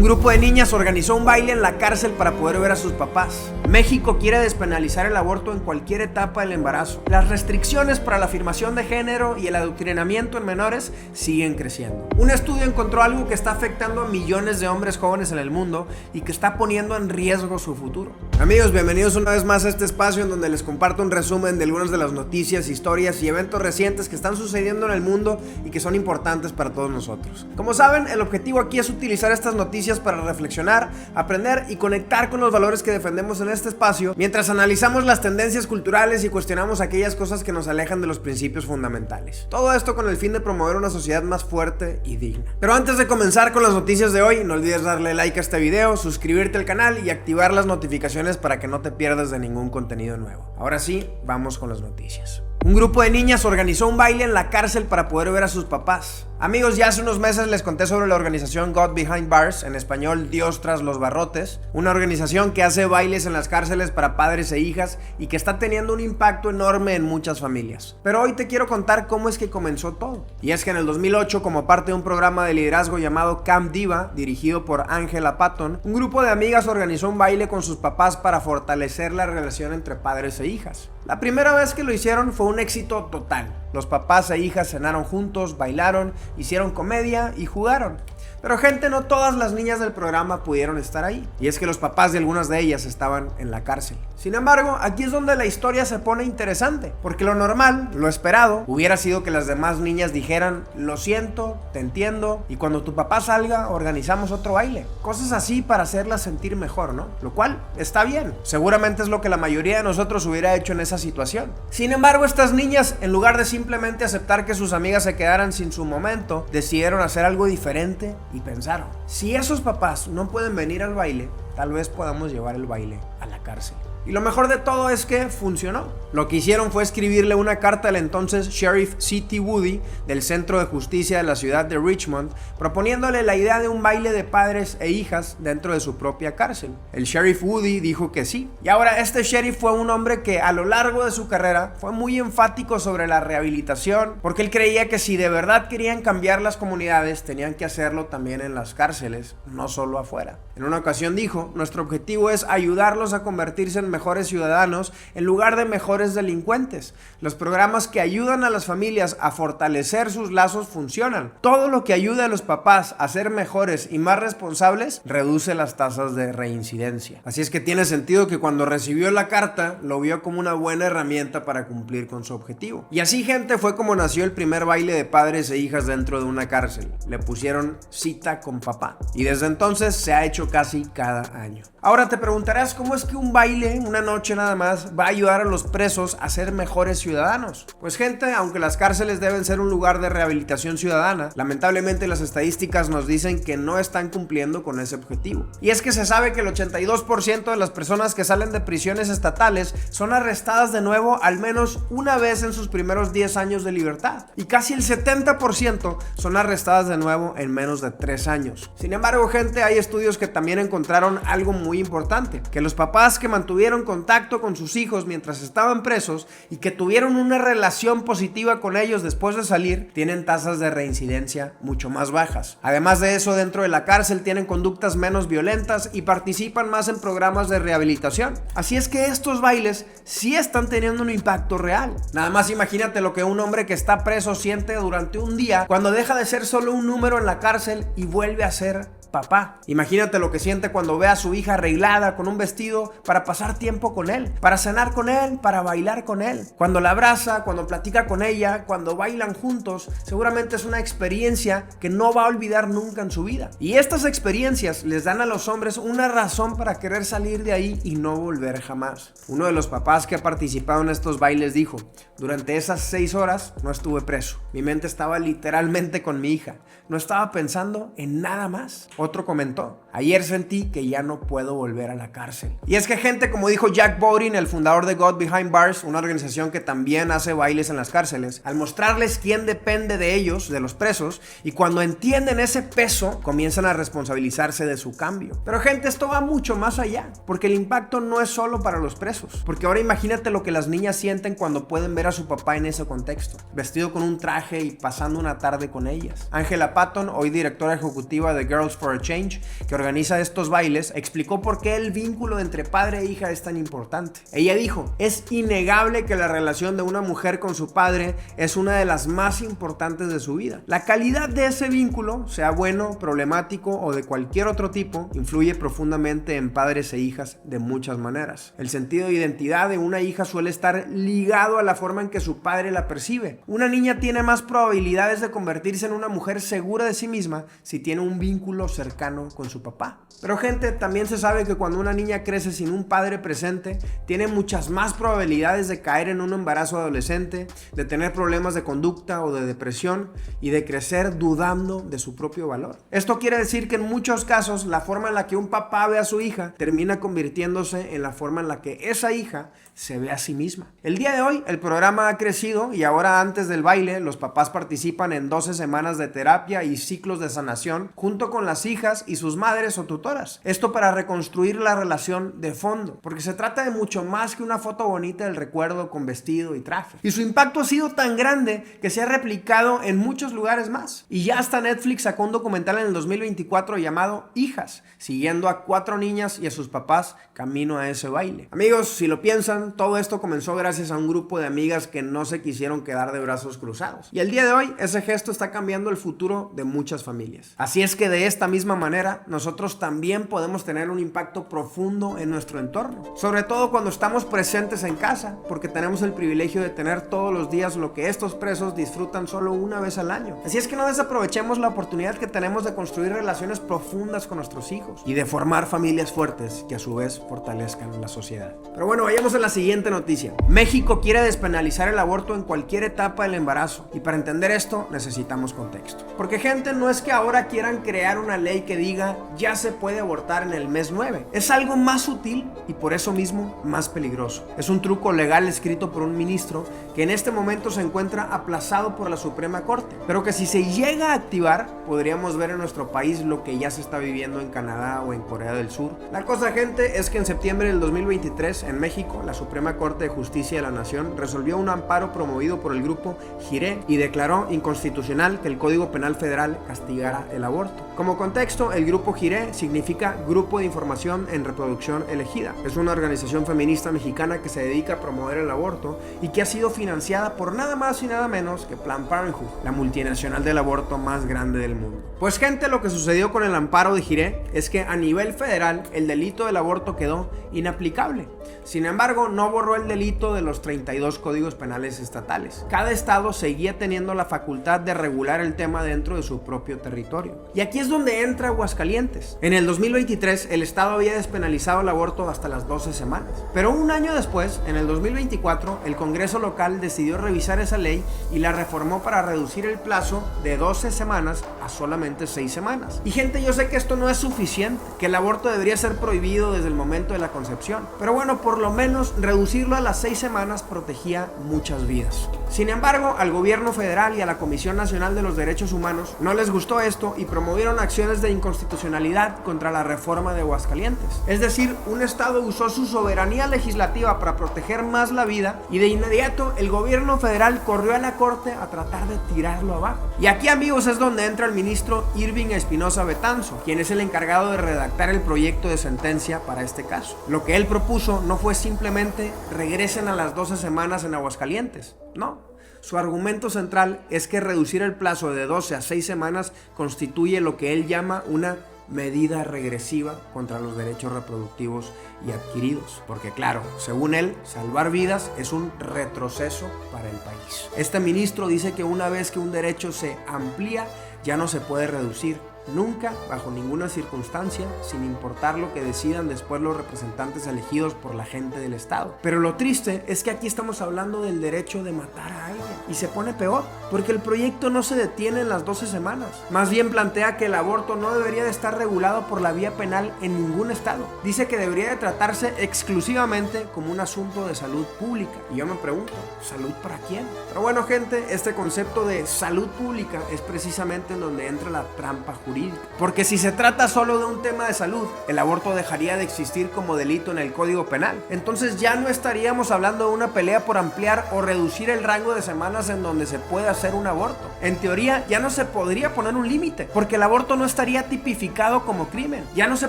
Un grupo de niñas organizó un baile en la cárcel para poder ver a sus papás. México quiere despenalizar el aborto en cualquier etapa del embarazo. Las restricciones para la afirmación de género y el adoctrinamiento en menores siguen creciendo. Un estudio encontró algo que está afectando a millones de hombres jóvenes en el mundo y que está poniendo en riesgo su futuro. Amigos, bienvenidos una vez más a este espacio en donde les comparto un resumen de algunas de las noticias, historias y eventos recientes que están sucediendo en el mundo y que son importantes para todos nosotros. Como saben, el objetivo aquí es utilizar estas noticias para reflexionar, aprender y conectar con los valores que defendemos en este espacio, mientras analizamos las tendencias culturales y cuestionamos aquellas cosas que nos alejan de los principios fundamentales. Todo esto con el fin de promover una sociedad más fuerte y digna. Pero antes de comenzar con las noticias de hoy, no olvides darle like a este video, suscribirte al canal y activar las notificaciones para que no te pierdas de ningún contenido nuevo. Ahora sí, vamos con las noticias. Un grupo de niñas organizó un baile en la cárcel para poder ver a sus papás. Amigos, ya hace unos meses les conté sobre la organización God Behind Bars, en español Dios tras los barrotes, una organización que hace bailes en las cárceles para padres e hijas y que está teniendo un impacto enorme en muchas familias. Pero hoy te quiero contar cómo es que comenzó todo. Y es que en el 2008, como parte de un programa de liderazgo llamado Camp Diva, dirigido por Angela Patton, un grupo de amigas organizó un baile con sus papás para fortalecer la relación entre padres e hijas. La primera vez que lo hicieron fue un éxito total. Los papás e hijas cenaron juntos, bailaron, hicieron comedia y jugaron. Pero gente, no todas las niñas del programa pudieron estar ahí. Y es que los papás de algunas de ellas estaban en la cárcel. Sin embargo, aquí es donde la historia se pone interesante, porque lo normal, lo esperado, hubiera sido que las demás niñas dijeran: lo siento, te entiendo, y cuando tu papá salga, organizamos otro baile. Cosas así para hacerlas sentir mejor, ¿no? Lo cual está bien. Seguramente es lo que la mayoría de nosotros hubiera hecho en esa situación. Sin embargo, estas niñas, en lugar de simplemente aceptar que sus amigas se quedaran sin su momento, decidieron hacer algo diferente y pensaron: si esos papás no pueden venir al baile, tal vez podamos llevar el baile a la cárcel. Y lo mejor de todo es que funcionó. Lo que hicieron fue escribirle una carta al entonces Sheriff C.T. Woody del Centro de Justicia de la ciudad de Richmond, proponiéndole la idea de un baile de padres e hijas dentro de su propia cárcel. El Sheriff Woody dijo que sí. Y ahora este sheriff fue un hombre que a lo largo de su carrera fue muy enfático sobre la rehabilitación, porque él creía que si de verdad querían cambiar las comunidades, tenían que hacerlo también en las cárceles, no solo afuera. En una ocasión dijo: nuestro objetivo es ayudarlos a convertirse en mejores ciudadanos en lugar de mejores delincuentes. Los programas que ayudan a las familias a fortalecer sus lazos funcionan. Todo lo que ayude a los papás a ser mejores y más responsables reduce las tasas de reincidencia. Así es que tiene sentido que cuando recibió la carta lo vio como una buena herramienta para cumplir con su objetivo. Y así, gente, fue como nació el primer baile de padres e hijas dentro de una cárcel. Le pusieron Cita con Papá. Y desde entonces se ha hecho casi cada año. Ahora te preguntarás: ¿cómo es que un baile, una noche nada más, va a ayudar a los presos a ser mejores ciudadanos? Pues gente, aunque las cárceles deben ser un lugar de rehabilitación ciudadana, lamentablemente las estadísticas nos dicen que no están cumpliendo con ese objetivo. Y es que se sabe que el 82% de las personas que salen de prisiones estatales son arrestadas de nuevo al menos una vez en sus primeros 10 años de libertad. Y casi el 70% son arrestadas de nuevo en menos de 3 años. Sin embargo, gente, hay estudios que también encontraron algo muy importante: que los papás que mantuvieron contacto con sus hijos mientras estaban presos y que tuvieron una relación positiva con ellos después de salir, tienen tasas de reincidencia mucho más bajas. Además de eso, dentro de la cárcel tienen conductas menos violentas y participan más en programas de rehabilitación. Así es que estos bailes sí están teniendo un impacto real. Nada más imagínate lo que un hombre que está preso siente durante un día cuando deja de ser solo un número en la cárcel y vuelve a ser papá. Imagínate lo que siente cuando ve a su hija arreglada con un vestido para pasar tiempo con él, para cenar con él, para bailar con él. Cuando la abraza, cuando platica con ella, cuando bailan juntos, seguramente es una experiencia que no va a olvidar nunca en su vida. Y estas experiencias les dan a los hombres una razón para querer salir de ahí y no volver jamás. Uno de los papás que ha participado en estos bailes dijo: durante esas 6 horas no estuve preso. Mi mente estaba literalmente con mi hija. No estaba pensando en nada más. Otro comentó: ayer sentí que ya no puedo volver a la cárcel. Y es que, gente, como dijo Jack Bowden, el fundador de God Behind Bars, una organización que también hace bailes en las cárceles, al mostrarles quién depende de ellos, de los presos, y cuando entienden ese peso, comienzan a responsabilizarse de su cambio. Pero, gente, esto va mucho más allá, porque el impacto no es solo para los presos. Porque ahora imagínate lo que las niñas sienten cuando pueden ver a su papá en ese contexto, vestido con un traje y pasando una tarde con ellas. Angela Patton, hoy directora ejecutiva de Girls for for a Change, que organiza estos bailes, explicó por qué el vínculo entre padre e hija es tan importante. Ella dijo: es innegable que la relación de una mujer con su padre es una de las más importantes de su vida. La calidad de ese vínculo, sea bueno, problemático o de cualquier otro tipo, influye profundamente en padres e hijas de muchas maneras. El sentido de identidad de una hija suele estar ligado a la forma en que su padre la percibe. Una niña tiene más probabilidades de convertirse en una mujer segura de sí misma si tiene un vínculo cercano con su papá. Pero gente, también se sabe que cuando una niña crece sin un padre presente, tiene muchas más probabilidades de caer en un embarazo adolescente, de tener problemas de conducta o de depresión y de crecer dudando de su propio valor. Esto quiere decir que en muchos casos la forma en la que un papá ve a su hija termina convirtiéndose en la forma en la que esa hija se ve a sí misma. El día de hoy el programa ha crecido y ahora, antes del baile, los papás participan en 12 semanas de terapia y ciclos de sanación junto con las hijas y sus madres o tutoras. Esto para reconstruir la relación de fondo, porque se trata de mucho más que una foto bonita del recuerdo con vestido y traje. Y su impacto ha sido tan grande que se ha replicado en muchos lugares más. Y ya hasta Netflix sacó un documental en el 2024 llamado Hijas, siguiendo a 4 niñas y a sus papás camino a ese baile. Amigos, si lo piensan, todo esto comenzó gracias a un grupo de amigas que no se quisieron quedar de brazos cruzados. Y el día de hoy, ese gesto está cambiando el futuro de muchas familias. Así es que de esta misma manera, nosotros también podemos tener un impacto profundo en nuestro entorno. Sobre todo cuando estamos presentes en casa, porque tenemos el privilegio de tener todos los días lo que estos presos disfrutan solo una vez al año. Así es que no desaprovechemos la oportunidad que tenemos de construir relaciones profundas con nuestros hijos y de formar familias fuertes que a su vez fortalezcan la sociedad. Pero bueno, vayamos a la siguiente noticia. México quiere despenalizar el aborto en cualquier etapa del embarazo, y para entender esto necesitamos contexto. Porque gente, no es que ahora quieran crear una ley que diga ya se puede abortar en el mes 9. Es algo más sutil y por eso mismo más peligroso. Es un truco legal escrito por un ministro que en este momento se encuentra aplazado por la Suprema Corte, pero que si se llega a activar podríamos ver en nuestro país lo que ya se está viviendo en Canadá o en Corea del Sur. La cosa, gente, es que en septiembre del 2023 en México la Suprema Corte de Justicia de la Nación resolvió un amparo promovido por el grupo JIRE y declaró inconstitucional que el Código Penal Federal castigara el aborto. Como contexto, el grupo JIRE significa Grupo de Información en Reproducción Elegida. Es una organización feminista mexicana que se dedica a promover el aborto y que ha sido financiada por nada más y nada menos que Planned Parenthood, la multinacional del aborto más grande del mundo. Pues gente, lo que sucedió con el amparo de JIRE es que a nivel federal el delito del aborto quedó inaplicable. Sin embargo, no borró el delito de los 32 códigos penales estatales. Cada estado seguía teniendo la facultad de regular el tema dentro de su propio territorio. Y aquí es donde entra Aguascalientes. En el 2023, el estado había despenalizado el aborto hasta las 12 semanas. Pero un año después, en el 2024, el Congreso local decidió revisar esa ley y la reformó para reducir el plazo de 12 semanas a solamente 6 semanas. Y gente, yo sé que esto no es suficiente, que el aborto debería ser prohibido desde el momento de la concepción. Pero bueno, por lo menos reducirlo a las 6 semanas protegía muchas vidas. Sin embargo, al gobierno federal y a la Comisión Nacional de los Derechos Humanos no les gustó esto y promovieron acciones de inconstitucionalidad contra la reforma de Aguascalientes. Es decir, un estado usó su soberanía legislativa para proteger más la vida y de inmediato el gobierno federal corrió a la corte a tratar de tirarlo abajo. Y aquí, amigos, es donde entra el ministro Irving Espinosa Betanzo, quien es el encargado de redactar el proyecto de sentencia para este caso. Lo que él propuso no fue simplemente regresen a las 12 semanas en Aguascalientes, no. Su argumento central es que reducir el plazo de 12 a 6 semanas constituye lo que él llama una medida regresiva contra los derechos reproductivos y adquiridos, porque claro, según él, salvar vidas es un retroceso para el país. Este ministro dice que una vez que un derecho se amplía, ya no se puede reducir. Nunca, bajo ninguna circunstancia, sin importar lo que decidan después los representantes elegidos por la gente del estado. Pero lo triste es que aquí estamos hablando del derecho de matar a alguien. Y se pone peor, porque el proyecto no se detiene en las 12 semanas. Más bien plantea que el aborto no debería de estar regulado por la vía penal en ningún estado. Dice que debería de tratarse exclusivamente como un asunto de salud pública. Y yo me pregunto, ¿salud para quién? Pero bueno, gente, este concepto de salud pública es precisamente en donde entra la trampa jurídica jurídica. Porque si se trata solo de un tema de salud, el aborto dejaría de existir como delito en el Código Penal. Entonces ya no estaríamos hablando de una pelea por ampliar o reducir el rango de semanas en donde se puede hacer un aborto. En teoría ya no se podría poner un límite, porque el aborto no estaría tipificado como crimen. Ya no se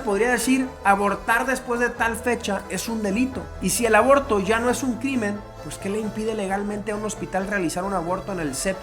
podría decir abortar después de tal fecha es un delito. Y si el aborto ya no es un crimen, pues ¿qué le impide legalmente a un hospital realizar un aborto en el 7º,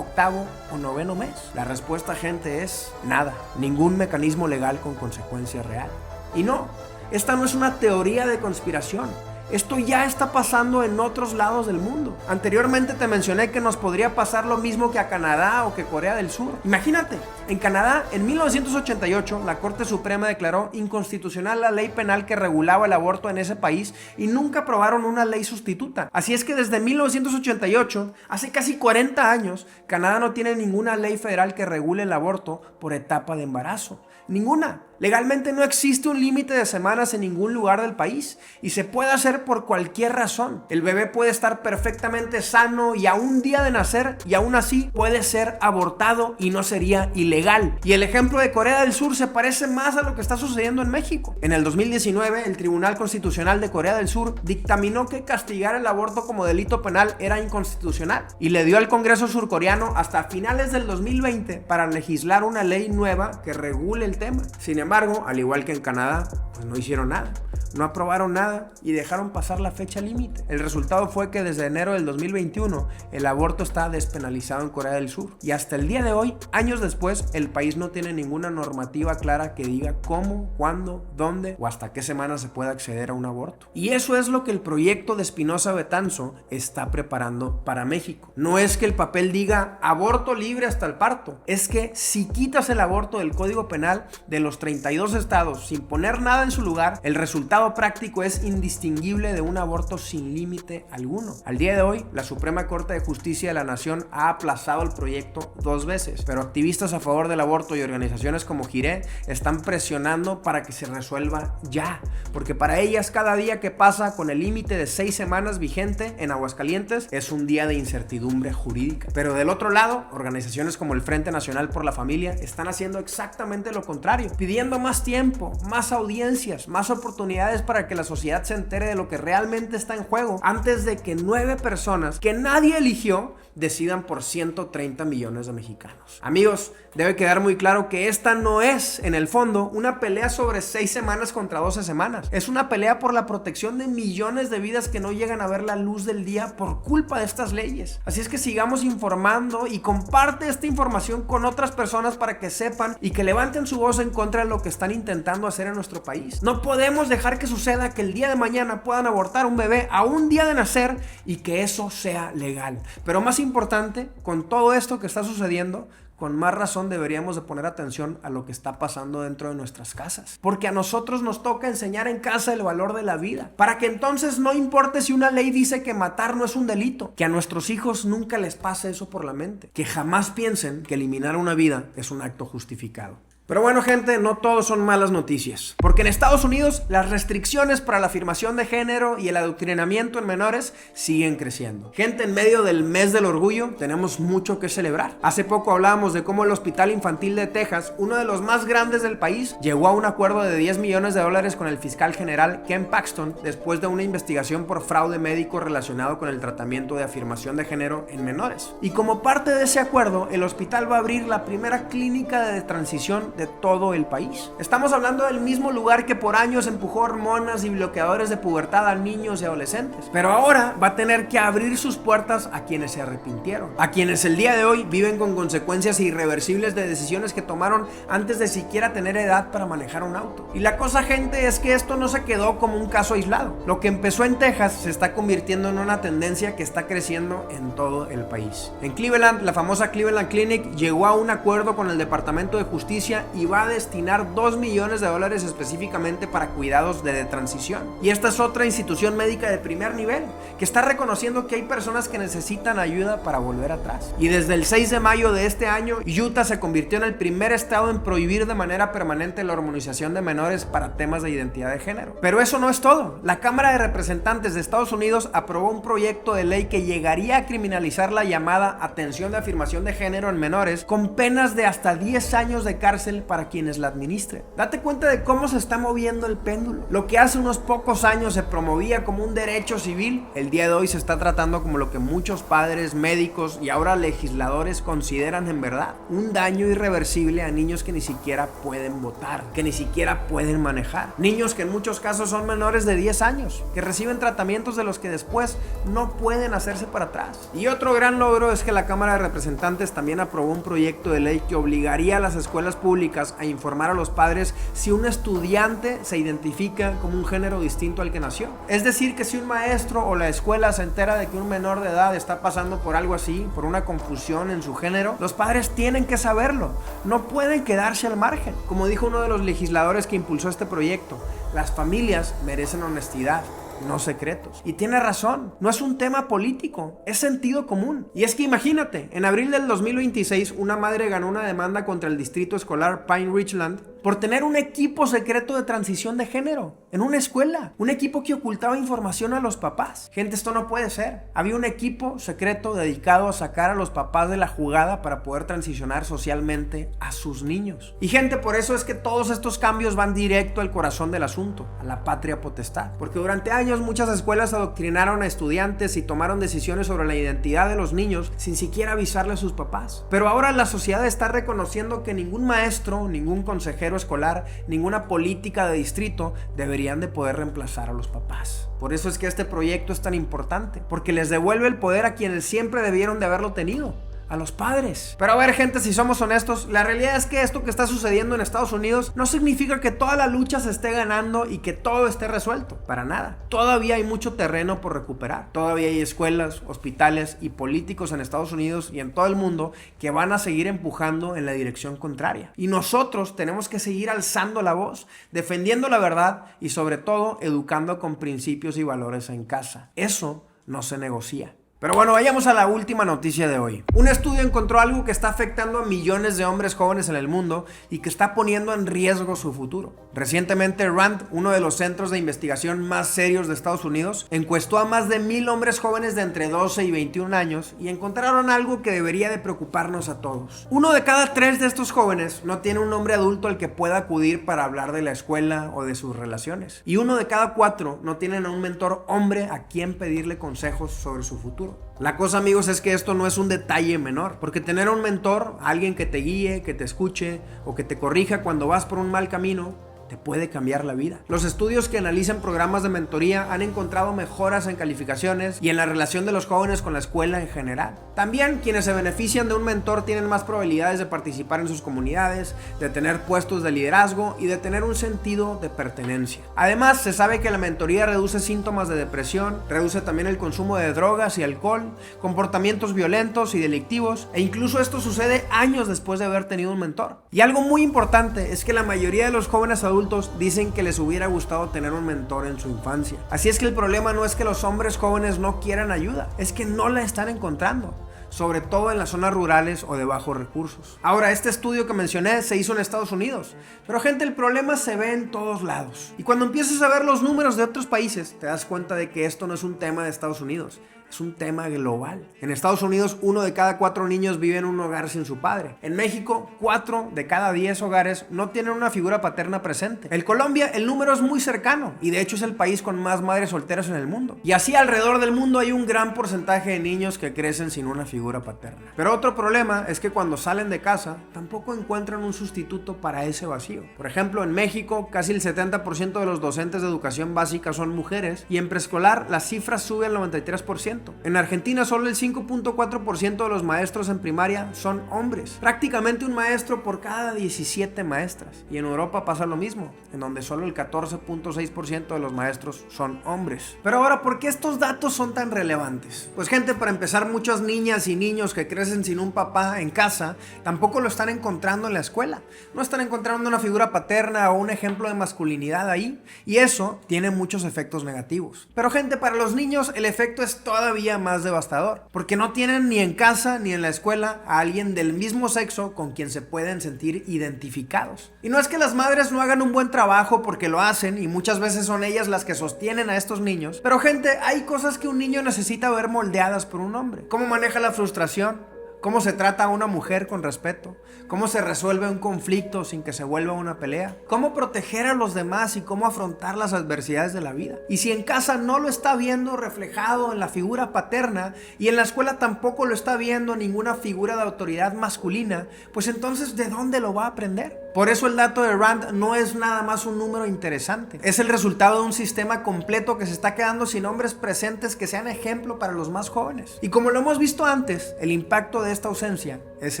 8º o 9º mes? La respuesta, gente, es nada. Ningún mecanismo legal con consecuencia real. Y no, esta no es una teoría de conspiración. Esto ya está pasando en otros lados del mundo. Anteriormente te mencioné que nos podría pasar lo mismo que a Canadá o que Corea del Sur. Imagínate, en Canadá, en 1988, la Corte Suprema declaró inconstitucional la ley penal que regulaba el aborto en ese país y nunca aprobaron una ley sustituta. Así es que desde 1988, hace casi 40 años, Canadá no tiene ninguna ley federal que regule el aborto por etapa de embarazo. Ninguna. Legalmente no existe un límite de semanas en ningún lugar del país y se puede hacer por cualquier razón. El bebé puede estar perfectamente sano y a un día de nacer y aún así puede ser abortado y no sería ilegal. Y el ejemplo de Corea del Sur se parece más a lo que está sucediendo en México. En el 2019, el Tribunal Constitucional de Corea del Sur dictaminó que castigar el aborto como delito penal era inconstitucional y le dio al Congreso surcoreano hasta finales del 2020 para legislar una ley nueva que regule el tema. Sin embargo, al igual que en Canadá, pues no hicieron nada. No aprobaron nada y dejaron pasar la fecha límite. El resultado fue que desde enero del 2021 el aborto está despenalizado en Corea del Sur. Y hasta el día de hoy, años después, el país no tiene ninguna normativa clara que diga cómo, cuándo, dónde o hasta qué semana se puede acceder a un aborto. Y eso es lo que el proyecto de Espinosa Betanzo está preparando para México. No es que el papel diga aborto libre hasta el parto. Es que si quitas el aborto del Código Penal de los 32 estados sin poner nada en su lugar, el resultado práctico es indistinguible de un aborto sin límite alguno. Al día de hoy, la Suprema Corte de Justicia de la Nación ha aplazado el proyecto 2 veces, pero activistas a favor del aborto y organizaciones como Jiré están presionando para que se resuelva ya, porque para ellas cada día que pasa con el límite de 6 semanas vigente en Aguascalientes es un día de incertidumbre jurídica. Pero del otro lado, organizaciones como el Frente Nacional por la Familia están haciendo exactamente lo contrario, pidiendo más tiempo, más audiencias, más oportunidades para que la sociedad se entere de lo que realmente está en juego antes de que 9 personas que nadie eligió decidan por 130 millones de mexicanos. Amigos, debe quedar muy claro que esta no es, en el fondo, una pelea sobre 6 semanas contra 12 semanas. Es una pelea por la protección de millones de vidas que no llegan a ver la luz del día por culpa de estas leyes. Así es que sigamos informando y comparte esta información con otras personas para que sepan y que levanten su voz en contra de lo que están intentando hacer en nuestro país. No podemos dejar que suceda que el día de mañana puedan abortar un bebé a un día de nacer y que eso sea legal. Pero más importante, con todo esto que está sucediendo, con más razón deberíamos de poner atención a lo que está pasando dentro de nuestras casas. Porque a nosotros nos toca enseñar en casa el valor de la vida. Para que entonces no importe si una ley dice que matar no es un delito. Que a nuestros hijos nunca les pase eso por la mente. Que jamás piensen que eliminar una vida es un acto justificado. Pero bueno, gente, no todo son malas noticias, porque en Estados Unidos las restricciones para la afirmación de género y el adoctrinamiento en menores siguen creciendo. Gente, en medio del mes del orgullo tenemos mucho que celebrar. Hace poco hablábamos de cómo el Hospital Infantil de Texas, uno de los más grandes del país, llegó a un acuerdo de $10 millones con el fiscal general Ken Paxton después de una investigación por fraude médico relacionado con el tratamiento de afirmación de género en menores. Y como parte de ese acuerdo, el hospital va a abrir la primera clínica de transición de todo el país. Estamos hablando del mismo lugar que por años empujó hormonas y bloqueadores de pubertad a niños y adolescentes, pero ahora va a tener que abrir sus puertas a quienes se arrepintieron, a quienes el día de hoy viven con consecuencias irreversibles de decisiones que tomaron antes de siquiera tener edad para manejar un auto. Y la cosa, gente, es que esto no se quedó como un caso aislado. Lo que empezó en Texas se está convirtiendo en una tendencia que está creciendo en todo el país. En Cleveland, la famosa Cleveland Clinic llegó a un acuerdo con el Departamento de Justicia y va a destinar $2 millones específicamente para cuidados de transición. Y esta es otra institución médica de primer nivel que está reconociendo que hay personas que necesitan ayuda para volver atrás. Y desde el 6 de mayo de este año, Utah se convirtió en el primer estado en prohibir de manera permanente la hormonización de menores para temas de identidad de género. Pero eso no es todo. La Cámara de Representantes de Estados Unidos aprobó un proyecto de ley que llegaría a criminalizar la llamada atención de afirmación de género en menores con penas de hasta 10 años de cárcel cárcel para quienes la administren. Date cuenta de cómo se está moviendo el péndulo. Lo que hace unos pocos años se promovía como un derecho civil, el día de hoy se está tratando como lo que muchos padres, médicos y ahora legisladores consideran en verdad un daño irreversible a niños que ni siquiera pueden votar, que ni siquiera pueden manejar. Niños que en muchos casos son menores de 10 años, que reciben tratamientos de los que después no pueden hacerse para atrás. Y otro gran logro es que la Cámara de Representantes también aprobó un proyecto de ley que obligaría a las escuelas públicas a informar a los padres si un estudiante se identifica como un género distinto al que nació. Es decir, que si un maestro o la escuela se entera de que un menor de edad está pasando por algo así, por una confusión en su género, los padres tienen que saberlo, no pueden quedarse al margen. Como dijo uno de los legisladores que impulsó este proyecto, las familias merecen honestidad, no secretos. Y tiene razón, no es un tema político, es sentido común. Y es que imagínate, en abril del 2026 una madre ganó una demanda contra el distrito escolar Pine Ridgeland por tener un equipo secreto de transición de género en una escuela, un equipo que ocultaba información a los papás. Gente, esto no puede ser. Había un equipo secreto dedicado a sacar a los papás de la jugada para poder transicionar socialmente a sus niños. Y gente, por eso es que todos estos cambios van directo al corazón del asunto, a la patria potestad, porque durante años muchas escuelas adoctrinaron a estudiantes y tomaron decisiones sobre la identidad de los niños sin siquiera avisarle a sus papás. Pero ahora la sociedad está reconociendo que ningún maestro, ningún consejero escolar, ninguna política de distrito deberían de poder reemplazar a los papás. Por eso es que este proyecto es tan importante, porque les devuelve el poder a quienes siempre debieron de haberlo tenido, a los padres. Pero a ver, gente, si somos honestos, la realidad es que esto que está sucediendo en Estados Unidos no significa que toda la lucha se esté ganando y que todo esté resuelto, para nada. Todavía hay mucho terreno por recuperar. Todavía hay escuelas, hospitales y políticos en Estados Unidos y en todo el mundo que van a seguir empujando en la dirección contraria. Y nosotros tenemos que seguir alzando la voz, defendiendo la verdad y sobre todo educando con principios y valores en casa. Eso no se negocia. Pero bueno, vayamos a la última noticia de hoy. Un estudio encontró algo que está afectando a millones de hombres jóvenes en el mundo y que está poniendo en riesgo su futuro. Recientemente RAND, uno de los centros de investigación más serios de Estados Unidos, encuestó a más de 1,000 hombres jóvenes de entre 12 y 21 años y encontraron algo que debería de preocuparnos a todos. 1 de cada 3 de estos jóvenes no tiene un hombre adulto al que pueda acudir para hablar de la escuela o de sus relaciones. Y 1 de cada 4 no tienen a un mentor hombre a quien pedirle consejos sobre su futuro. La cosa, amigos, es que esto no es un detalle menor, porque tener a un mentor, alguien que te guíe, que te escuche o que te corrija cuando vas por un mal camino, te puede cambiar la vida. Los estudios que analizan programas de mentoría han encontrado mejoras en calificaciones y en la relación de los jóvenes con la escuela en general. También quienes se benefician de un mentor tienen más probabilidades de participar en sus comunidades, de tener puestos de liderazgo y de tener un sentido de pertenencia. Además, se sabe que la mentoría reduce síntomas de depresión, reduce también el consumo de drogas y alcohol, comportamientos violentos y delictivos, e incluso esto sucede años después de haber tenido un mentor. Y algo muy importante es que la mayoría de los jóvenes adultos dicen que les hubiera gustado tener un mentor en su infancia. Así es que el problema no es que los hombres jóvenes no quieran ayuda, es que no la están encontrando, sobre todo en las zonas rurales o de bajos recursos. Ahora, este estudio que mencioné se hizo en Estados Unidos, pero gente, el problema se ve en todos lados. Y cuando empiezas a ver los números de otros países, te das cuenta de que esto no es un tema de Estados Unidos, es un tema global. En Estados Unidos, 1 de cada 4 niños vive en un hogar sin su padre. En México, 4 de cada 10 hogares no tienen una figura paterna presente. En Colombia, el número es muy cercano y de hecho es el país con más madres solteras en el mundo. Y así alrededor del mundo hay un gran porcentaje de niños que crecen sin una figura paterna. Pero otro problema es que cuando salen de casa, tampoco encuentran un sustituto para ese vacío. Por ejemplo, en México, casi el 70% de los docentes de educación básica son mujeres y en preescolar la cifra sube al 93%. En Argentina solo el 5.4% de los maestros en primaria son hombres, prácticamente un maestro por cada 17 maestras. Y en Europa pasa lo mismo, en donde solo el 14.6% de los maestros son hombres. Pero ahora, ¿por qué estos datos son tan relevantes? Pues gente, para empezar, muchas niñas y niños que crecen sin un papá en casa tampoco lo están encontrando en la escuela. No están encontrando una figura paterna o un ejemplo de masculinidad ahí, y eso tiene muchos efectos negativos. Pero gente, para los niños el efecto es todavía más devastador, porque no tienen ni en casa ni en la escuela a alguien del mismo sexo con quien se pueden sentir identificados. Y no es que las madres no hagan un buen trabajo, porque lo hacen y muchas veces son ellas las que sostienen a estos niños, pero gente, hay cosas que un niño necesita ver moldeadas por un hombre. ¿Cómo maneja la frustración? cómo se trata a una mujer con respeto, cómo se resuelve un conflicto sin que se vuelva una pelea, cómo proteger a los demás y cómo afrontar las adversidades de la vida. Y si en casa no lo está viendo reflejado en la figura paterna y en la escuela tampoco lo está viendo ninguna figura de autoridad masculina, pues entonces ¿de dónde lo va a aprender? Por eso el dato de Rand no es nada más un número interesante. Es el resultado de un sistema completo que se está quedando sin hombres presentes que sean ejemplo para los más jóvenes. Y como lo hemos visto antes, el impacto de esta ausencia es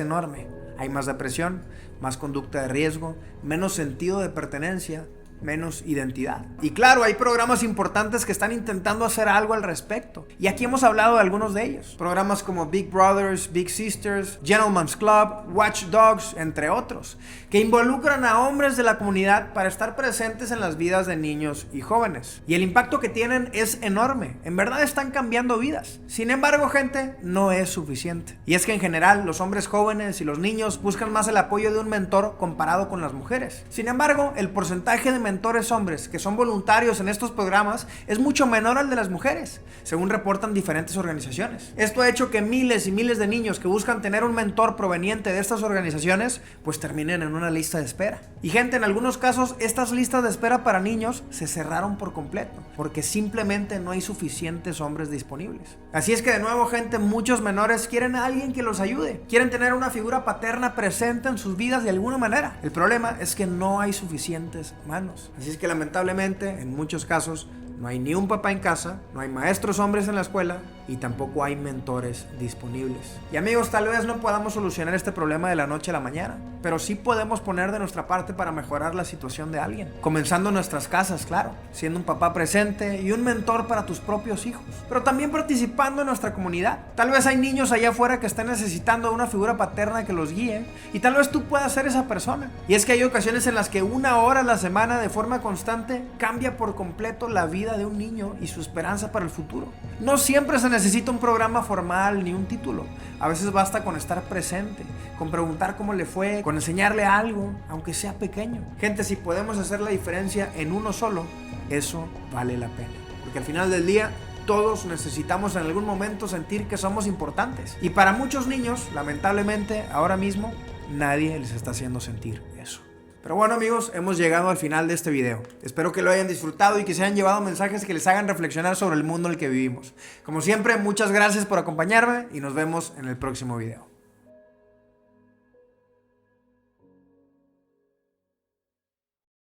enorme. Hay más depresión, más conducta de riesgo, menos sentido de pertenencia, menos identidad. Y claro, hay programas importantes que están intentando hacer algo al respecto. Y aquí hemos hablado de algunos de ellos. Programas como Big Brothers, Big Sisters, Gentleman's Club, Watch Dogs, entre otros, que involucran a hombres de la comunidad para estar presentes en las vidas de niños y jóvenes. Y el impacto que tienen es enorme. En verdad están cambiando vidas. Sin embargo, gente, no es suficiente. Y es que en general, los hombres jóvenes y los niños buscan más el apoyo de un mentor comparado con las mujeres. Sin embargo, el porcentaje de mentores hombres que son voluntarios en estos programas es mucho menor al de las mujeres, según reportan diferentes organizaciones. Esto ha hecho que miles y miles de niños que buscan tener un mentor proveniente de estas organizaciones, pues terminen en una lista de espera. Y gente, en algunos casos, estas listas de espera para niños se cerraron por completo, porque simplemente no hay suficientes hombres disponibles. Así es que de nuevo, gente, muchos menores quieren a alguien que los ayude, quieren tener una figura paterna presente en sus vidas de alguna manera. El problema es que no hay suficientes manos. Así es que lamentablemente, en muchos casos, no hay ni un papá en casa, no hay maestros hombres en la escuela y tampoco hay mentores disponibles. Y amigos, tal vez no podamos solucionar este problema de la noche a la mañana, pero sí podemos poner de nuestra parte para mejorar la situación de alguien. Comenzando en nuestras casas, claro, siendo un papá presente y un mentor para tus propios hijos, pero también participando en nuestra comunidad. Tal vez hay niños allá afuera que estén necesitando de una figura paterna que los guíe y tal vez tú puedas ser esa persona. Y es que hay ocasiones en las que 1 hora a la semana de forma constante cambia por completo la vida de un niño y su esperanza para el futuro. No siempre se necesita un programa formal ni un título. A veces basta con estar presente, con preguntar cómo le fue, con enseñarle algo, aunque sea pequeño. Gente, si podemos hacer la diferencia en uno solo, eso vale la pena. Porque al final del día, todos necesitamos en algún momento sentir que somos importantes. Y para muchos niños, lamentablemente, ahora mismo, nadie les está haciendo sentir eso. Pero bueno, amigos, hemos llegado al final de este video. Espero que lo hayan disfrutado y que se hayan llevado mensajes que les hagan reflexionar sobre el mundo en el que vivimos. Como siempre, muchas gracias por acompañarme y nos vemos en el próximo video.